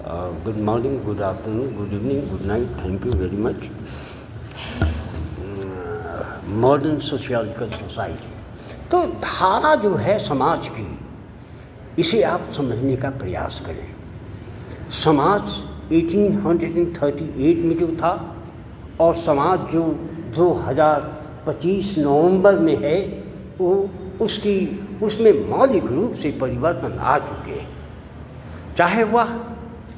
Good morning, good afternoon, good evening, good night, thank you very much. Modern sociological society, तो धारा जो है समाज की, इसे आप समझने का प्रयास करें। समाज 1838 में जो था और समाज जो 2025 नवंबर में है, वो उसमें मौलिक रूप से परिवर्तन आ चुके हैं। चाहे वह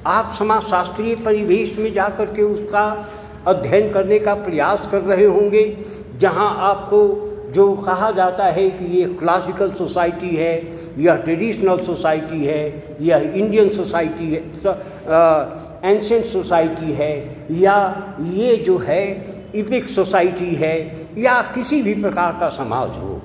आप समाजशास्त्रीय परिवेश में जाकर के उसका अध्ययन करने का प्रयास कर रहे होंगे, जहां आपको जो कहा जाता है कि ये क्लासिकल सोसाइटी है या ट्रेडिशनल सोसाइटी है या इंडियन सोसाइटी है, एंशिएंट सोसाइटी है, या ये जो है इपिक सोसाइटी है, या किसी भी प्रकार का समाज हो,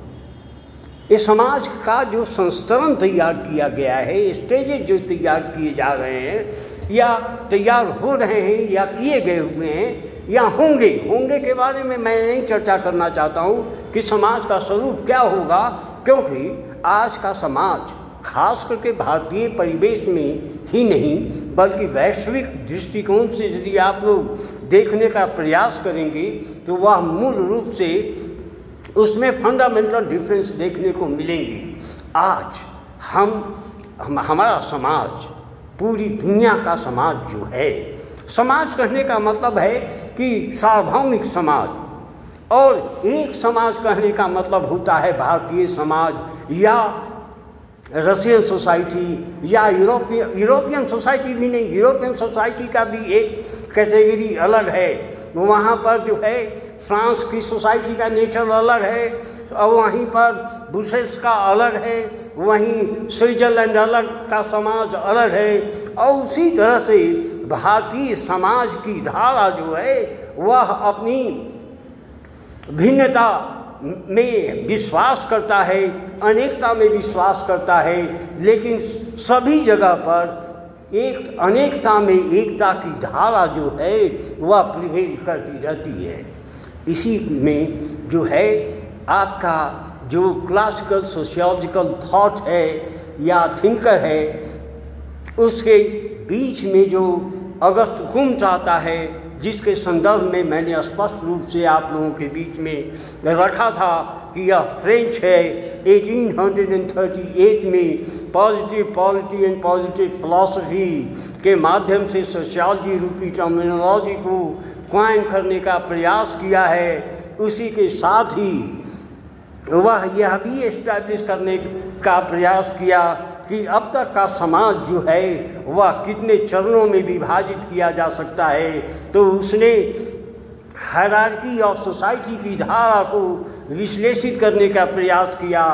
इस समाज का जो संस्करण तैयार किया गया है, स्टेजेस जो तैयार किए जा रहे हैं या तैयार हो रहे हैं या किए गए हुए हैं या होंगे के बारे में मैं नहीं चर्चा करना चाहता हूँ कि समाज का स्वरूप क्या होगा, क्योंकि आज का समाज खास करके भारतीय परिवेश में ही नहीं बल्कि वैश्विक दृष्टिकोण से यदि आप लोग देखने का प्रयास करेंगे तो वह मूल रूप से उसमें फंडामेंटल डिफरेंस देखने को मिलेंगे। आज हमारा समाज पूरी दुनिया का समाज जो है, समाज कहने का मतलब है कि सार्वभौमिक समाज, और एक समाज कहने का मतलब होता है भारतीय समाज या रशियन सोसाइटी या यूरोपियन सोसाइटी भी नहीं, यूरोपियन सोसाइटी का भी एक कैटेगरी अलग है। वहाँ पर जो है फ्रांस की सोसाइटी का नेचर अलग है और वहीं पर ब्रुसेल्स का अलग है, वहीं स्विट्जरलैंड अलग का समाज अलग है, और उसी तरह से भारतीय समाज की धारा जो है वह अपनी भिन्नता में विश्वास करता है, अनेकता में विश्वास करता है, लेकिन सभी जगह पर एक अनेकता में एकता की धारा जो है वह प्रिवेल करती रहती है। इसी में जो है आपका जो क्लासिकल सोशियोलॉजिकल थॉट है या थिंकर है, उसके बीच में जो अगस्त कुम्त आता है, जिसके संदर्भ में मैंने स्पष्ट रूप से आप लोगों के बीच में रखा था कि यह फ्रेंच है। 1838 में positive polity and positive philosophy के माध्यम से सोशियोलॉजी रूपी टर्मिनोलॉजी को क्वाइन करने का प्रयास किया है। उसी के साथ ही वह यह भी एस्टैब्लिश करने का प्रयास किया कि अब तक का समाज जो है वह कितने चरणों में विभाजित किया जा सकता है। तो उसने हायरार्की ऑफ सोसाइटी की धारा को विश्लेषित करने का प्रयास किया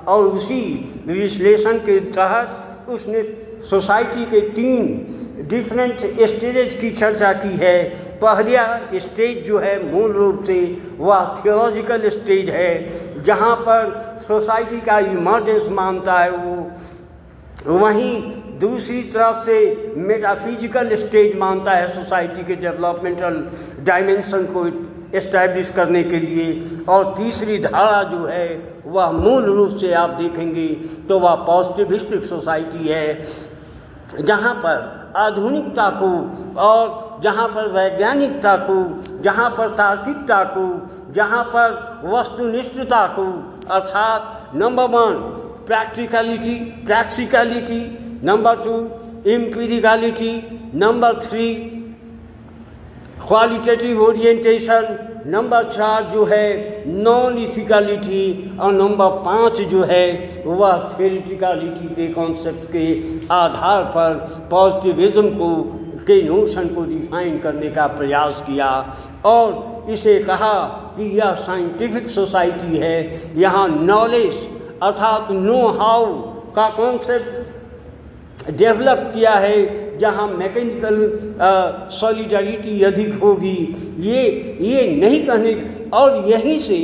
और उसी विश्लेषण के तहत उसने सोसाइटी के 3 डिफरेंट स्टेजेस की चर्चा की है। पहला स्टेज जो है मूल रूप से वह थियोलॉजिकल स्टेज है, जहाँ पर सोसाइटी का इमर्जेंस मानता है वो, वहीं दूसरी तरफ से मेटाफिजिकल स्टेज मानता है सोसाइटी के डेवलपमेंटल डायमेंशन को एस्टैब्लिश करने के लिए, और तीसरी धारा जो है वह मूल रूप से आप देखेंगे तो वह पॉजिटिविस्टिक सोसाइटी है, जहाँ पर आधुनिकता को और जहाँ पर वैज्ञानिकता को, जहाँ पर तार्किकता को, जहाँ पर वस्तुनिष्ठता को, अर्थात number 1 practicality, number 2 empiricality, number 3 qualitative orientation, number 4 जो है नॉन इथिकलिटी, और नंबर 5 जो है वह थ्योरेटिकलिटी के कॉन्सेप्ट के आधार पर पॉजिटिविज्म के नोशन को डिफाइन करने का प्रयास किया और इसे कहा कि यह साइंटिफिक सोसाइटी है। यहाँ नॉलेज अर्थात नो हाउ का कॉन्सेप्ट डेवलप किया है, जहाँ मैकेनिकल सॉलिडरिटी अधिक होगी। ये नहीं कहने, और यहीं से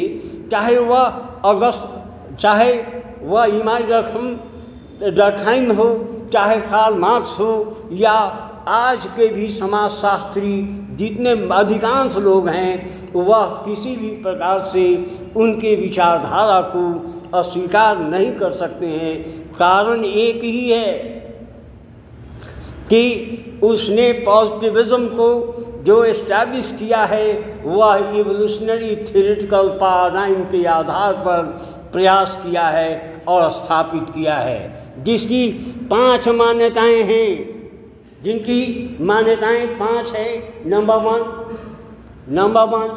चाहे वह चाहे वह इमानुएल डर्कहाइम हो, चाहे कार्ल मार्क्स हो, या आज के भी समाजशास्त्री जितने अधिकांश लोग हैं वह किसी भी प्रकार से उनके विचारधारा को अस्वीकार नहीं कर सकते हैं। कारण एक ही है, कि उसने पॉजिटिविज्म को जो एस्टैब्लिश किया है वह इवोल्यूशनरी थ्योरेटिकल पैराडाइम के आधार पर प्रयास किया है और स्थापित किया है, जिसकी 5 मान्यताएं हैं, जिनकी मान्यताएं 5 है। Number one,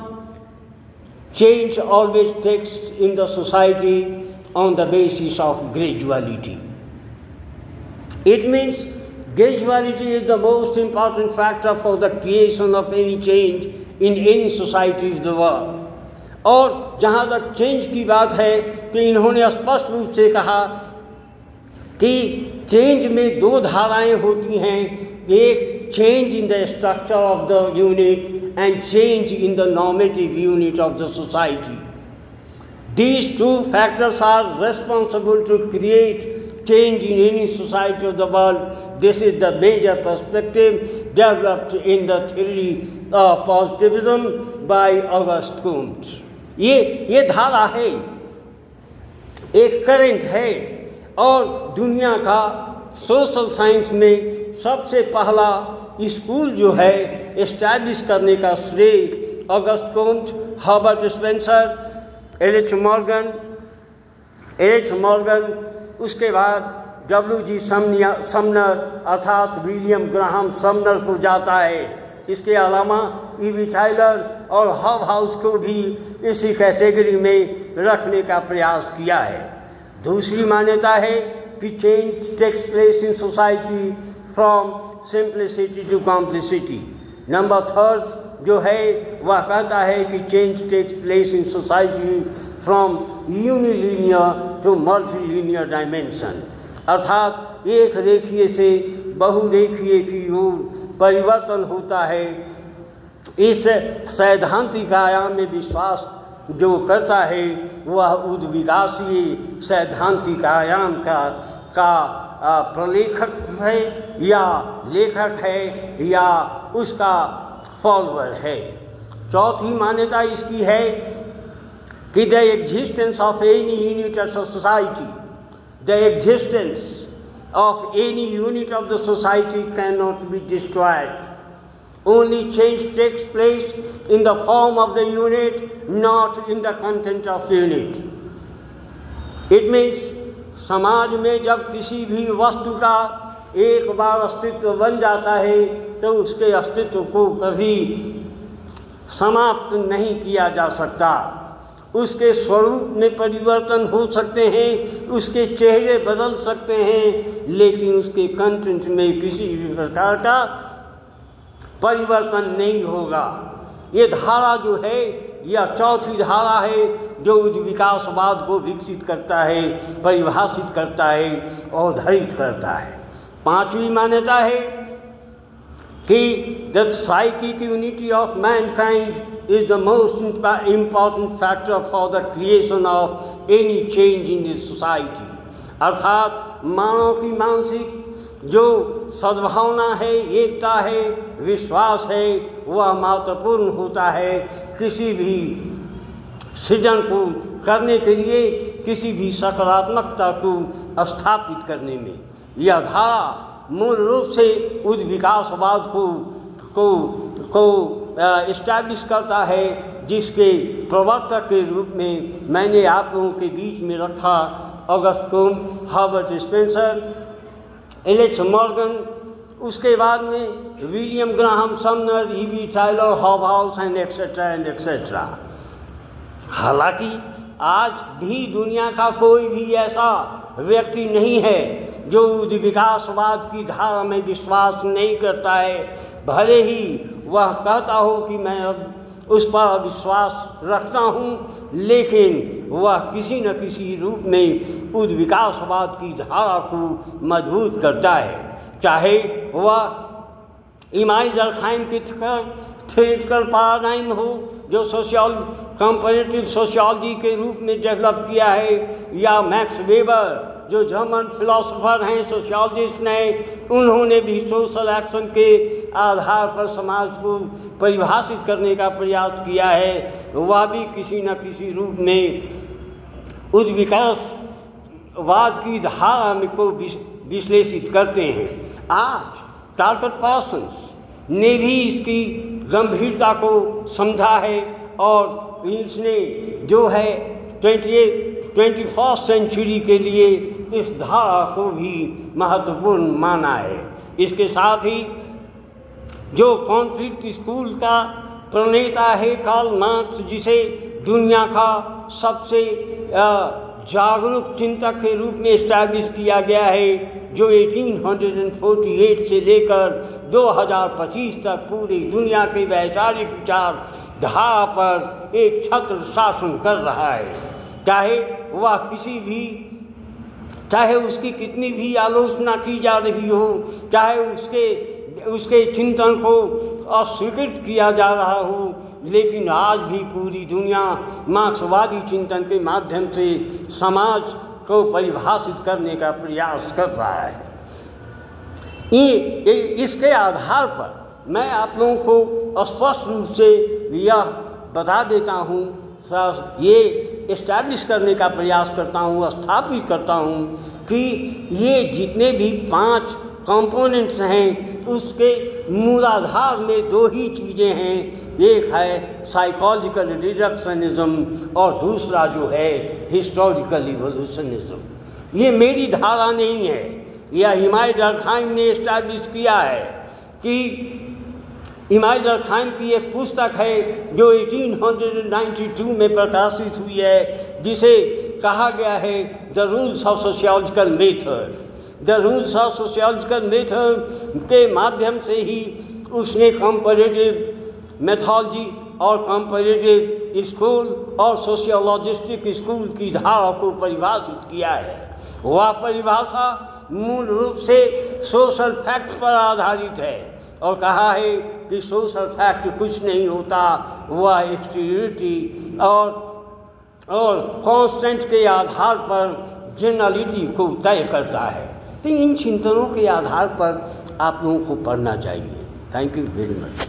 change always takes in the society on the basis of graduality. It means graduality is the most important factor for the creation of any change in any society of the world. और जहाँ तक change की बात है तो इन्होंने स्पष्ट रूप से कहा कि चेंज में 2 धाराएं होती हैं, एक change in the structure of the unit and change in the normative unit of the society. These 2 factors are responsible to create change in any society of the world. This is the major perspective developed in the theory of positivism by Auguste Comte. ये धारा है, एक current है, और दुनिया का social science में सबसे पहला स्कूल जो है एस्टैब्लिश करने का श्रेय August Comte, Herbert Spencer, H Morgan, उसके बाद डब्ल्यू.जी. समनर अर्थात विलियम ग्राहम समनर को जाता है। इसके अलावा ई.बी. टाइलर और हॉबहाउस को भी इसी कैटेगरी में रखने का प्रयास किया है। दूसरी मान्यता है कि change takes place in society from simplicity to complicity. Number 3 जो है वह कहता है कि change takes place in society from unilinear to multilinear dimension, अर्थात एक रेखीय से बहुरेखीय की ओर परिवर्तन होता है। इस सैद्धांतिक आयाम में विश्वास जो करता है वह उद्विकासीय सैद्धांतिक आयाम का प्रलेखक है या लेखक है या उसका फॉलोअर है। चौथी मान्यता इसकी है कि the existence of any unit of society, the existence of any unit of the society cannot be destroyed. Only change takes place in the form of the unit, not in the content of unit. It means समाज में जब किसी भी वस्तु का एक बार अस्तित्व बन जाता है तो उसके अस्तित्व को कभी समाप्त नहीं किया जा सकता। उसके स्वरूप में परिवर्तन हो सकते हैं, उसके चेहरे बदल सकते हैं, लेकिन उसके कंटेंट में किसी भी प्रकार का परिवर्तन नहीं होगा। ये धारा जो है यह चौथी धारा है जो विकासवाद को विकसित करता है, परिभाषित करता है और धैर्य करता है। 5वीं मान्यता है कि the psychic unity of mankind is the most important factor for the creation of any change in the society. अर्थात मानव की मानसिक जो सद्भावना है, एकता है, विश्वास है, वह महत्वपूर्ण होता है किसी भी सृजन को करने के लिए, किसी भी सकारात्मकता को स्थापित करने में। यह धारा मूल रूप से उद्विकासवाद को इस्टेब्लिश करता है, जिसके प्रवर्तक के रूप में मैंने आप लोगों के बीच में रखा August Comte, Herbert Spencer, H Morgan, उसके बाद में William Graham Sumner, E B. Tylor, Hobhouse and etcetera. हालांकि आज भी दुनिया का कोई भी ऐसा व्यक्ति नहीं है जो विकासवाद की धारा में विश्वास नहीं करता है, भले ही वह कहता हो कि मैं अब उस पर विश्वास रखता हूँ, लेकिन वह किसी न किसी रूप में उस विकासवाद की धारा को मजबूत करता है। चाहे वह इमाइल डर्कहाइम की थ्योरेटिकल पैराडाइम हो जो कंपैरेटिव सोशियोलॉजी के रूप में डेवलप किया है, या मैक्स वेबर जो जर्मन फिलोसोफर हैं, सोशियोलॉजिस्ट हैं, उन्होंने भी सोशल एक्शन के आधार पर समाज को परिभाषित करने का प्रयास किया है। वह भी किसी न किसी रूप में उद्विकासवाद की धारा को विश्लेषित करते हैं। आज टार्कर पार्सन्स ने भी इसकी गंभीरता को समझा है और इसने जो है 21st सेंचुरी के लिए इस धारा को भी महत्वपूर्ण माना है। इसके साथ ही जो कॉन्फ्लिक्ट स्कूल का प्रणेता है कार्ल मार्क्स, जिसे दुनिया का सबसे जागरूक चिंतक के रूप में एस्टैब्लिश किया गया है, जो 1848 से लेकर 2025 तक पूरी दुनिया के वैचारिक विचार धारा पर एक छत्र शासन कर रहा है। चाहे उसकी कितनी भी आलोचना की जा रही हो, चाहे उसके चिंतन को अस्वीकृत किया जा रहा हो, लेकिन आज भी पूरी दुनिया मार्क्सवादी चिंतन के माध्यम से समाज को परिभाषित करने का प्रयास कर रहा है। इसके आधार पर मैं आप लोगों को स्पष्ट रूप से यह बता देता हूँ, ये इस्टेब्लिश करने का प्रयास करता हूँ, स्थापित करता हूँ कि ये जितने भी 5 कंपोनेंट्स हैं उसके मूलाधार में 2 ही चीज़ें हैं। एक है साइकोलॉजिकल रिडक्शनिज्म और दूसरा जो है हिस्टोरिकल इवोल्यूशनिज्म। ये मेरी धारा नहीं है, यह इमाम डर्कहाइम ने इस्टेब्लिश किया है कि इमाम डर्कहाइम की एक पुस्तक है जो 1892 में प्रकाशित हुई है, जिसे कहा गया है the rules of sociological method. The rules of sociological method के माध्यम से ही उसने कंपैरेटिव मेथोलॉजी और कंपैरेटिव स्कूल और सोशियोलॉजिस्टिक स्कूल की धारा को परिभाषित किया है। वह परिभाषा मूल रूप से सोशल फैक्ट पर आधारित है और कहा है कि सोशल फैक्ट कुछ नहीं होता, वह एक्सटीरियरिटी और कॉन्स्टेंट के आधार पर जनरलिटी को तय करता है। तो इन चिंतनों के आधार पर आप लोगों को पढ़ना चाहिए। Thank you very much.